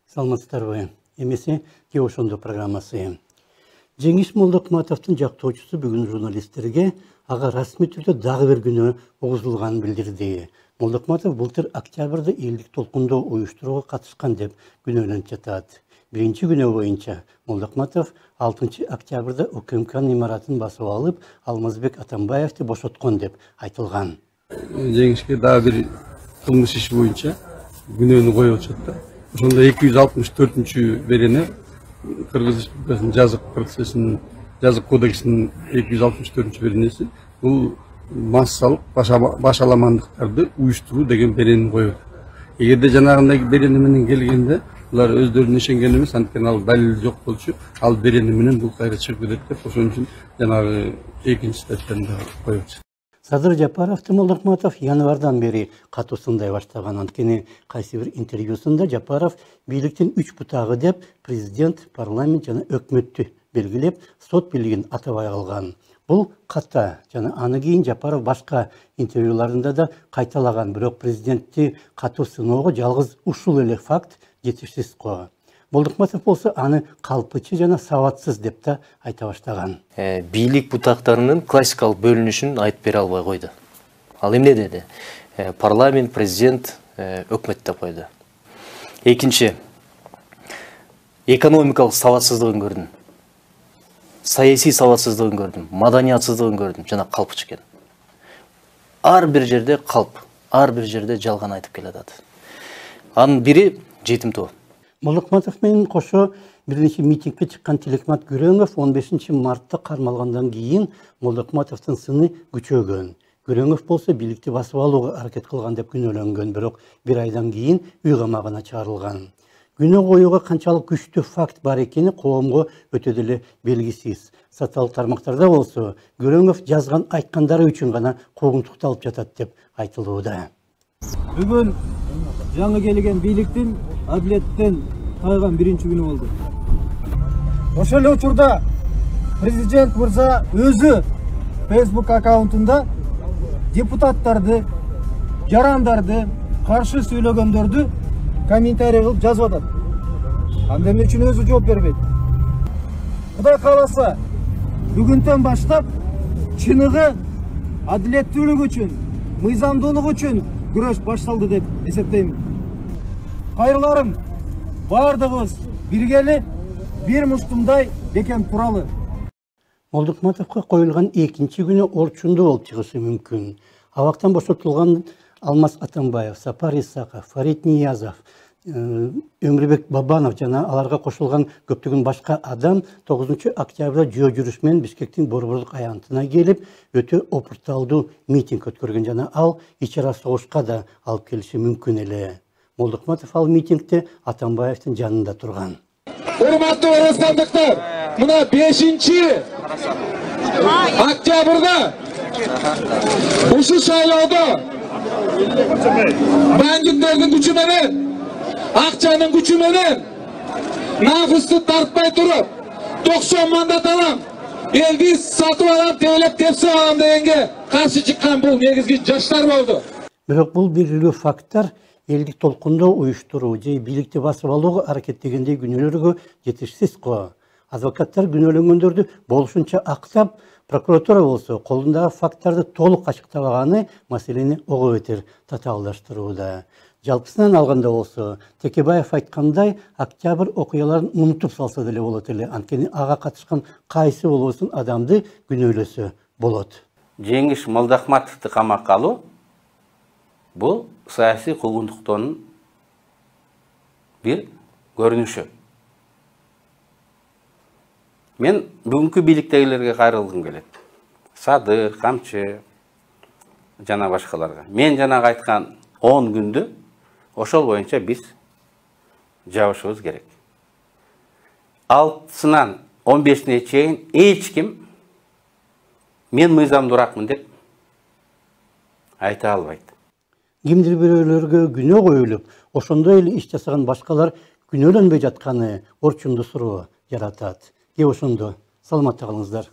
Саламатсыздарбы. Эмесе Ке ошондо программасы. Жеңиш Молдокматовдун жактоочусу бүгүн журналисттерге ага расмий түрдө дагы бир күнөө угузулганын билдирди. Молдокматов былтыр октябрда элдик толкундоо уюштурууга катышкан деп күнөөлөнүп жатат. Биринчи күнөө боюнча Молдокматов 6 октябрда УКМКнын имаратын басып алып, Алмазбек Атамбаевди бошоткон деп айтылган. Жеңишке дагы бир кылмыш иши боюнча күнөөнү коюп атышат. Ошондо 264-чү берене Кыргыз Республикасынын жазык процессинин жазык кодексинин 264-чү беренеси бул массалык башаламандыктарды уюштуруу деген беренени коет. Эгерде жанагындай берене менен келгенде булар өздөрүнүн ишенген эмес, анткени ал далил жок болчу, ал берене менен бул кайра чыгып кетет деп ошон үчүн жанагы экинчи статьяны коет. Садыр Жапаровду Молдокматов январдан бери катуу сындай баштаган. Анткени кайсы бир интервьюсунда Жапаров бийликтин 3 бутагы деп президент, парламент жана өкмөттү белгилеп, сот бийлигин атабай калган. Бул ката жана аны кийин Жапаров башка интервьюларында да кайталаган, бирок президентти катуу сыноого жалгыз ушул эле факт жетишсиз го. Молдокматов болсо аны калпычы жана сабатсыз деп да айта баштаган. Бийлик бутактарынын классикалык бөлүнүшүн айтып бере албай койду. Ал эмне деди? Парламент, президент, өкмөт деп койду. Экинчи, экономикалык сабатсыздыгын көрдүм. Саясий сабатсыздыгын көрдүм, маданиятсыздыгын көрдүм жана калпычы экен. Ар бир жерде калп, ар бир жерде жалган айтып келатат. Анын бири жетимтоо. Молдокматов менен кошо бир нече митингге чыккан Телекмат Күрөңов 15 мартта кармалгандан кийин Молдокматовдун сыны күчөгөн. Күрөңов болсо бийликти басып алууга аракет кылган деп күнөөлөнгөн, бирок бир айдан кийин үй камагына чыгарылган. Күнөө коюуга канчалык күчтүү факт бар экени коомго өтө деле белгисиз. Социалдык тармактарда болсо Күрөңов жазган айткандары үчүн гана куугунтукталып жатат деп айтылууда. Бүгүн жаңы келген бийликтин адилеттен тайган биринчи күнү болду. Ошол эле учурда президент мырза өзү Facebook аккаунтунда депутаттарды, жарандарды, каршы сүйлөгөндөрдү комментарий кылып жазып атат. Анда эмне үчүн өзү жооп бербейт? Кудай кааласа, бүгүндөн баштап чыныгы адилеттүүлүк үчүн, мыйзамдуулук үчүн күрөш башталды деп эсептейм. Кайрыларым, бардыгыбыз биргели бир муштумдай бекем туралы. Молдокматовго коюлган экинчи күнү орчунду болуп чыгышы мүмкүн. Абактан бошотулган Алмаз Атамбаев, Сапар Исаков, Фарид Ниязов, Өмүрбек Бабанов жана аларга кошулган көптөгөн башка адам 9 октябрда жөө жүрүш менен Бишкектин борбордук аянтына келип, өтө опурталдуу митинг өткөргөн жана ал ич ара согушка да алып келиши мүмкүн эле. Молдокматов ал митингде Атамбаевдин жанында турган. Урматтуу кыргызстандыктар, мына 5 октябрда ушу шайлоодо бандиттердин күчү менен, акчанын күчү менен, нафысты тартпай туруп, 90 мандат алам, элди сатып алам, тейлеп тепсип алам дегенге каршы чыккан бул негизги жаштар болду. Бирок бул белгилүү факттар элдик толкундоо уюштуруу же бийликти басып алууга аракеттегендей күнөөлөргө жетишсиз го. Адвокаттар күнөөлөнгөндөрдү болушунча актап, прокуратура болсо колундагы факттарды толук ачыктабаганы маселени ого бетер татаалдаштырууда. Жалпысынан алганда болсо, Текебаев айткандай, октябрь окуяларын унутуп салса деле болот эле, анткени ага катышкан кайсы болбосун адамды күнөөлөсө болот. Жеңиш Молдокматовду камакка алуу бул саясий куугунтуктоонун бир көрүнүшү. Мен бүгүнкү бийликтегилерге кайрылгым келет. Садыр, Камчы жана башкаларга. Мен жанагы айткан 10 күндү ошол боюнча биз жабышыбыз керек. 6-сынан 15-не чейин эч ким мен мыйзамдууракмын деп айта албайт. Кимдир бирөөлөргө күнөө коюлуп, ошондой эле иш жасаган башкалар күнөөлөнбөй жатканы орчундуу суроо жаратат. Ошондо саламатта калыңыздар.